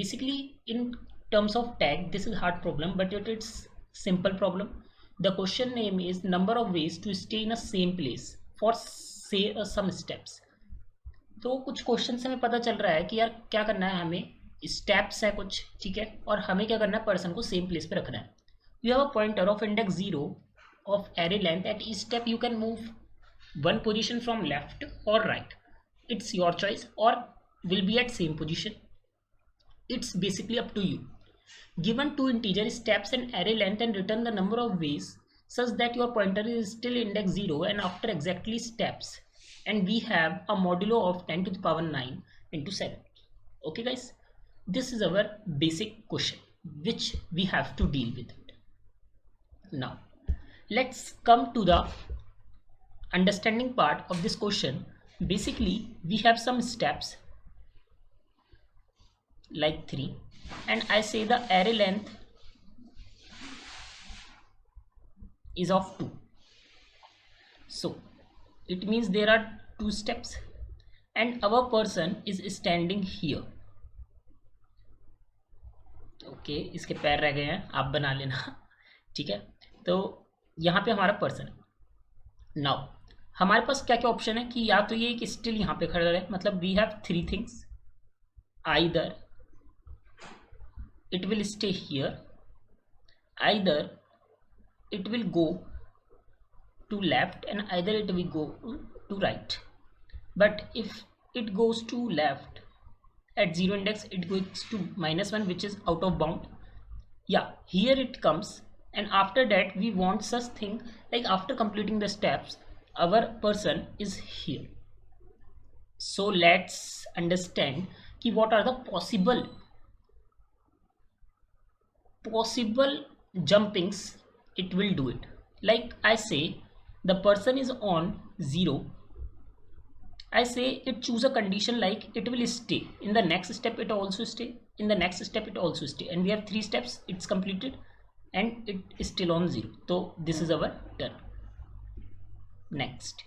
basically in terms of tag this is hard problem, but it's simple problem. The question name is number of ways to stay in a same place for say some steps. तो कुछ question से हमें पता चल रहा है कि यार क्या करना है, हमें स्टेप्स है कुछ, ठीक है, और हमें क्या करना है, पर्सन को सेम प्लेस पे रखना है. You have a pointer of index 0 of array length. At each step you can move one position from left or right. It's your choice, or will be at same position. It's basically up to you. Given two integer steps and array length and return the number of ways such that your pointer is still index 0 and after exactly steps, and we have a modulo of 10 to the power 9 into 7. Okay guys, this is our basic question which we have to deal with it. Now let's come to the understanding part of this question. Basically we have some steps like 3, and I say the array length is of 2, so it means there are 2 steps and our person is standing here. Okay इसके पैर रह गए हैं, आप बना लेना, ठीक है. तो यहाँ पे हमारा पर्सन है. नाउ हमारे पास क्या क्या ऑप्शन है कि या तो ये कि स्टिल यहाँ पे खड़ा रहे, मतलब we have 3 things. Either it will stay here, either it will go to left, and either it will go to right. But if it goes to left at 0 index, it goes to -1, which is out of bound. Yeah, here it comes, and after that we want such thing like after completing the steps our person is here. So let's understand ki what are the possible jumpings it will do it. Like I say the person is on 0, I say it choose a condition like it will stay in the next step, it also stay in the next step, it also stay, and we have 3 steps, it's completed and it is still on 0. So this is our turn. Next,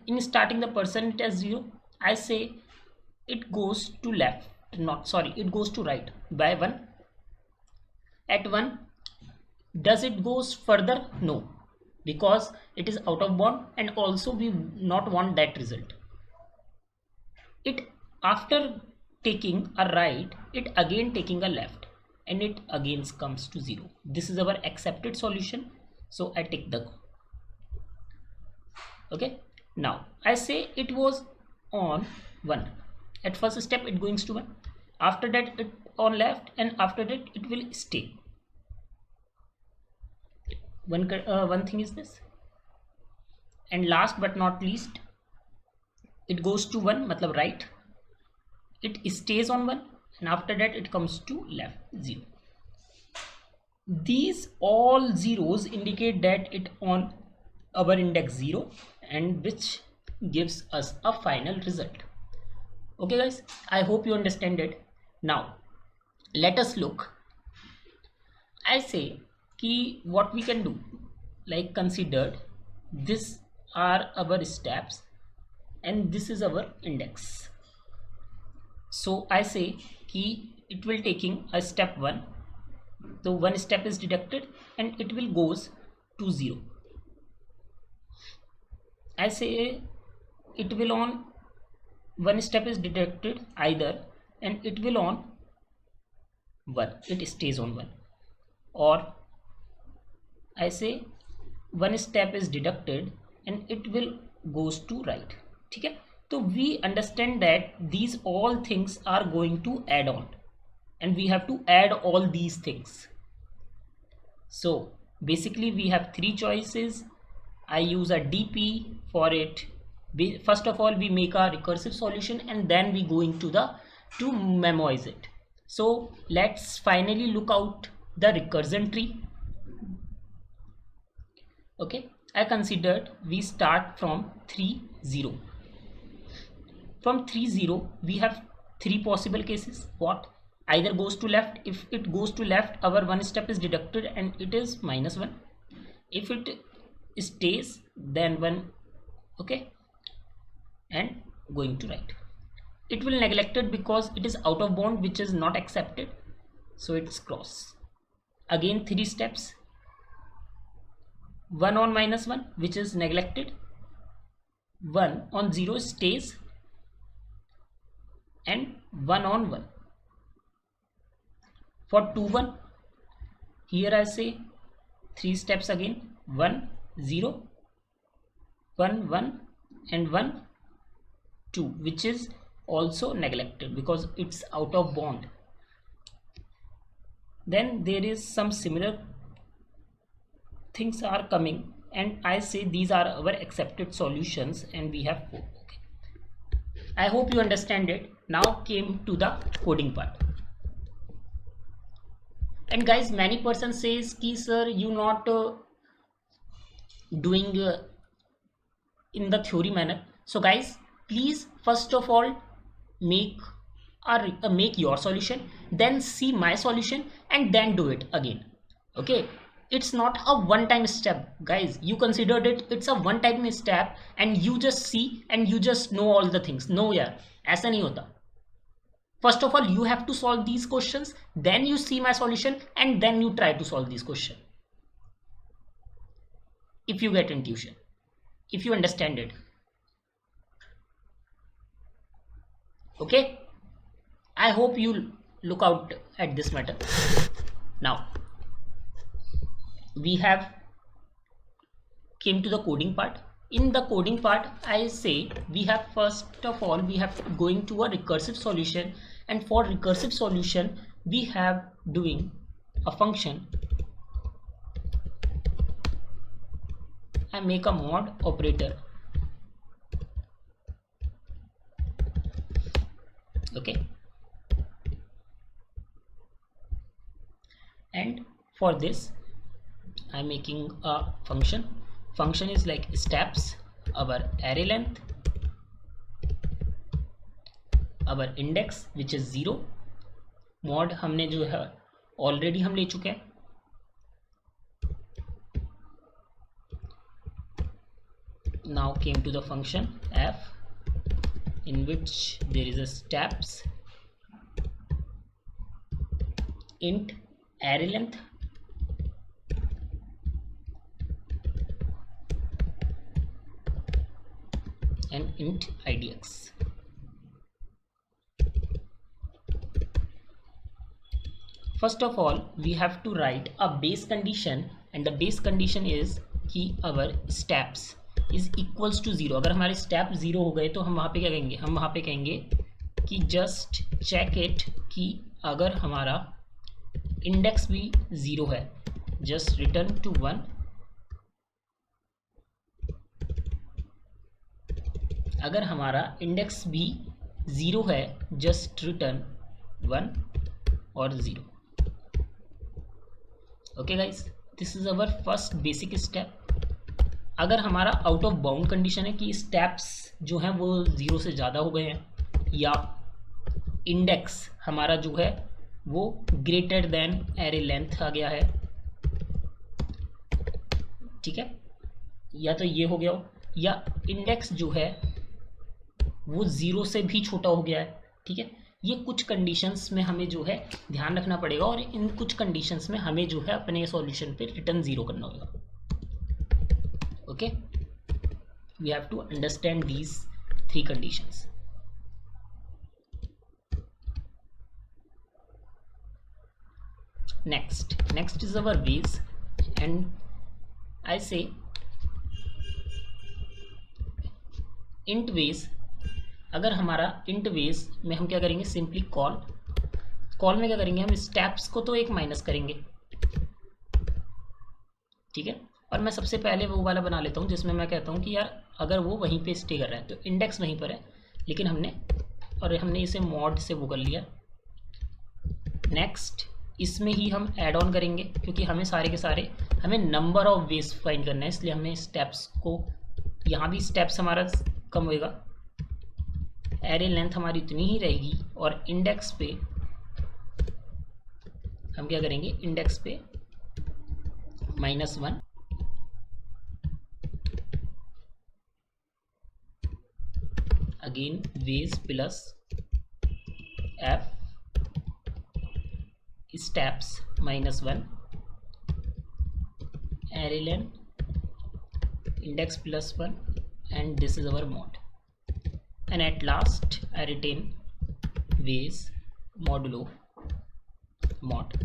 in starting the person it has 0, I say it goes to left, it goes to right by 1. At 1, does it goes further? No, because it is out of bound, and also we not want that result. It after taking a right, it again taking a left, and it again comes to 0. This is our accepted solution, so I take the go. Okay, now I say it was on 1. At first step it goes to 1, after that it on left, and after that it will stay. One thing is this, and last but not least it goes to 1, matlab right, it stays on 1, and after that it comes to left 0. These all zeros indicate that it on our index 0, and which gives us a final result. Okay guys, I hope you understand it. Now let us look. I say कि what we can do, like considered this are our steps and this is our index. So I say कि it will taking a step 1, so 1 step is deducted and it will goes to 0. I say it will on 1 step is deducted either, and it will on 1, it stays on 1, or I say 1 step is deducted and it will goes to right. ठीक है, तो we understand that these all things are going to add on, and we have to add all these things. So basically we have 3 choices. I use a DP for it. First of all we make a recursive solution, and then we go into to memorize it. So let's finally look out the recursion tree. Okay, I considered we start from 3 0. From 3 0 we have 3 possible cases. What? Either goes to left. If it goes to left, our 1 step is deducted and it is -1. If it stays, then 1, okay, and going to right. it will neglect it because it is out of bound, which is not accepted, so it's cross. Again 3 steps. 1 on -1, which is neglected. 1 on 0 stays, and 1 on 1. For 2 1, here I say 3 steps again. 1 0, 1 1, and 1 2, which is also neglected because it's out of bound. Then there is some similar things are coming, and I say these are our accepted solutions, and we have 4. Okay. I hope you understand it. Now came to the coding part. And guys, many persons says ki sir, you not doing in the theory manner. So guys, please first of all make make your solution, then see my solution, and then do it again. Okay, it's not a one time step, guys. You considered it's a one time step and you just see and you just know all the things. No yaar, ऐसा नहीं होता. First of all, you have to solve these questions, then you see my solution, and then you try to solve these questions. If you get intuition, if you understand it. Okay, I hope you look out at this matter. Now we have came to the coding part. In the coding part, I say we have first of all we have going to a recursive solution, and for recursive solution we have doing a function. I make a mod operator. Okay, and for this I'm making a function. Function is like steps, our array length, our index which is 0. mod हमने जो है already हम ले चुके हैं. Now came to the function f, in which there is a steps, int array length, and int idx. First of all, we have to write a base condition, and the base condition is कि our steps is equals to 0. अगर हमारे step 0 हो गए तो हम वहाँ पे क्या कहेंगे? हम वहाँ पे कहेंगे कि just check it कि अगर हमारा index भी 0 है, just return to 1. अगर हमारा index भी 0 है, just return 1 or 0. Okay guys, this is our first basic step. अगर हमारा आउट ऑफ बाउंड कंडीशन है कि स्टेप्स जो हैं वो 0 से ज़्यादा हो गए हैं, या इंडेक्स हमारा जो है वो ग्रेटर देन एरे लेंथ आ गया है, ठीक है, या तो ये हो गया हो, या इंडेक्स जो है वो 0 से भी छोटा हो गया है, ठीक है. ये कुछ कंडीशंस में हमें जो है ध्यान रखना पड़ेगा, और इन कुछ कंडीशंस में हमें जो है अपने सॉल्यूशन पे रिटर्न 0 करना होगा. Okay, we have to understand these 3 conditions. Next is our base, and I say int base. अगर हमारा int base में हम क्या करेंगे, सिंपली कॉल में क्या करेंगे, हम स्टेप्स को तो एक माइनस करेंगे, ठीक है. और मैं सबसे पहले वो वाला बना लेता हूँ जिसमें मैं कहता हूँ कि यार अगर वो वहीं पे स्टे कर रहा है तो इंडेक्स वहीं पर है, लेकिन हमने इसे मॉड से वो कर लिया. नेक्स्ट इसमें ही हम ऐड ऑन करेंगे, क्योंकि हमें सारे के सारे हमें नंबर ऑफ वेज फाइंड करना है, इसलिए हमें स्टेप्स को, यहाँ भी स्टेप्स हमारा कम होएगा, एरे लेंथ हमारी इतनी ही रहेगी, और इंडेक्स पे हम क्या करेंगे, इंडेक्स पे -1. Again ways plus f steps -1 array len index +1 and this is our mod, and at last I retain ways modulo mod.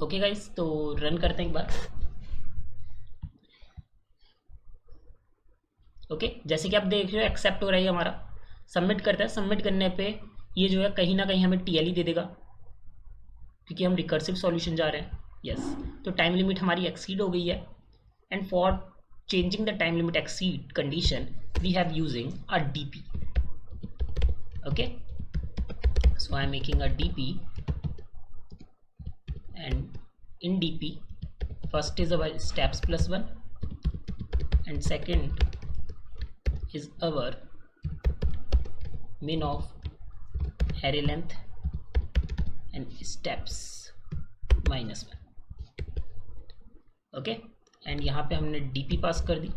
Okay guys, तो रन करते हैं एक बार. ओके, जैसे कि आप देख रहे हो एक्सेप्ट हो रहा है हमारा. सबमिट करते हैं. सबमिट करने पे ये जो है कहीं ना कहीं हमें टीएलई दे देगा क्योंकि हम रिकर्सिव सॉल्यूशन जा रहे हैं. यस, तो टाइम लिमिट हमारी एक्सीड हो गई है. And for changing the time limit exceed condition we have using a DP. Okay, so I am making a DP and in DP first is our steps +1 and second is our min of array length and steps -1. Okay, and यहाँ पे हमने DP पास कर दी.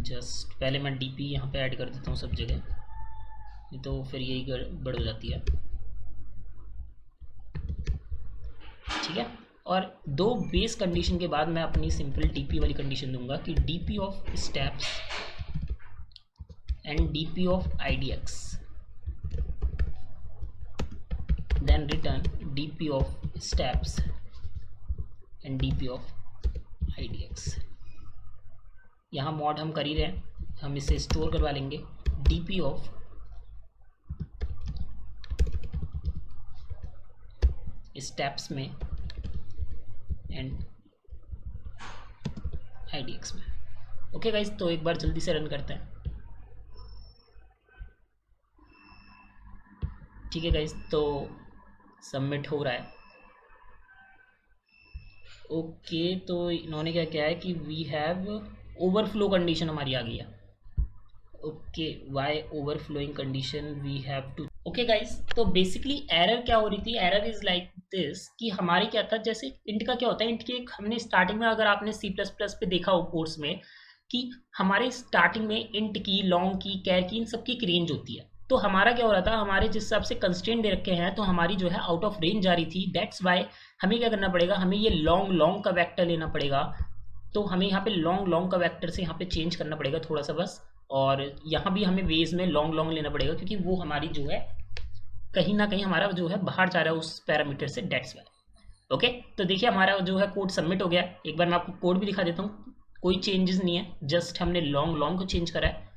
Just पहले मैं DP यहाँ पे add कर देता हूँ सब जगह, नहीं तो फिर यही गड़बड़ हो जाती है. ठीक है, और दो बेस कंडीशन के बाद मैं अपनी सिंपल डीपी वाली कंडीशन दूंगा कि DP of steps and DP of IDX, then return DP of steps and DP of IDX. यहाँ मॉड हम कर ही रहे हैं, हम इसे स्टोर करवा लेंगे. डीपी ऑफ स्टेप्स में एंड आईडीएक्स में. ओके गाइस, तो एक बार जल्दी से रन करते हैं. ठीक है गाइस, तो सबमिट हो रहा है. ओके, तो इन्होंने क्या किया है कि वी हैव ओवरफ्लो कंडीशन हमारी आ गई है. Okay, why overflowing condition we have to. Okay guys, तो बेसिकली एरर क्या हो रही थी, एरर इज लाइक दिस कि हमारी क्या था, जैसे इंट का क्या होता है, इंट के एक हमने स्टार्टिंग में, अगर आपने C++ पे देखा हो कोर्स में, कि हमारे स्टार्टिंग में इंट की, लॉन्ग की, कैर की, इन सबकी एक रेंज होती है. तो हमारा क्या हो रहा था, हमारे जिस हिसाब से कंस्ट्रेंट दे रखे हैं तो हमारी जो है आउट ऑफ रेंज जा रही थी. दैट्स वाई हमें क्या करना पड़ेगा, हमें ये लॉन्ग का वेक्टर लेना पड़ेगा. तो हमें यहाँ पे लॉन्ग का वेक्टर से यहाँ पे चेंज करना पड़ेगा थोड़ा सा बस. और यहाँ भी हमें वेज में लॉन्ग लेना पड़ेगा क्योंकि वो हमारी जो है कहीं ना कहीं हमारा जो है बाहर जा रहा है उस पैरामीटर से. That's why. ओके, तो देखिए हमारा जो है कोड सबमिट हो गया. एक बार मैं आपको कोड भी दिखा देता हूँ. कोई चेंजेस नहीं है, जस्ट हमने लॉन्ग को चेंज करा है.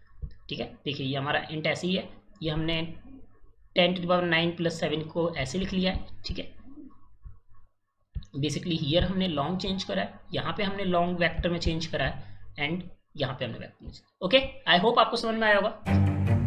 ठीक है, देखिए ये हमारा इंट ऐसे ही है. ये हमने 10⁹ + 7 को ऐसे लिख लिया है. ठीक है, बेसिकली हियर हमने लॉन्ग चेंज करा है, यहाँ पे हमने लॉन्ग वेक्टर में चेंज करा है, एंड यहाँ पे हमने वेक्टर में. ओके, आई होप आपको समझ में आया होगा.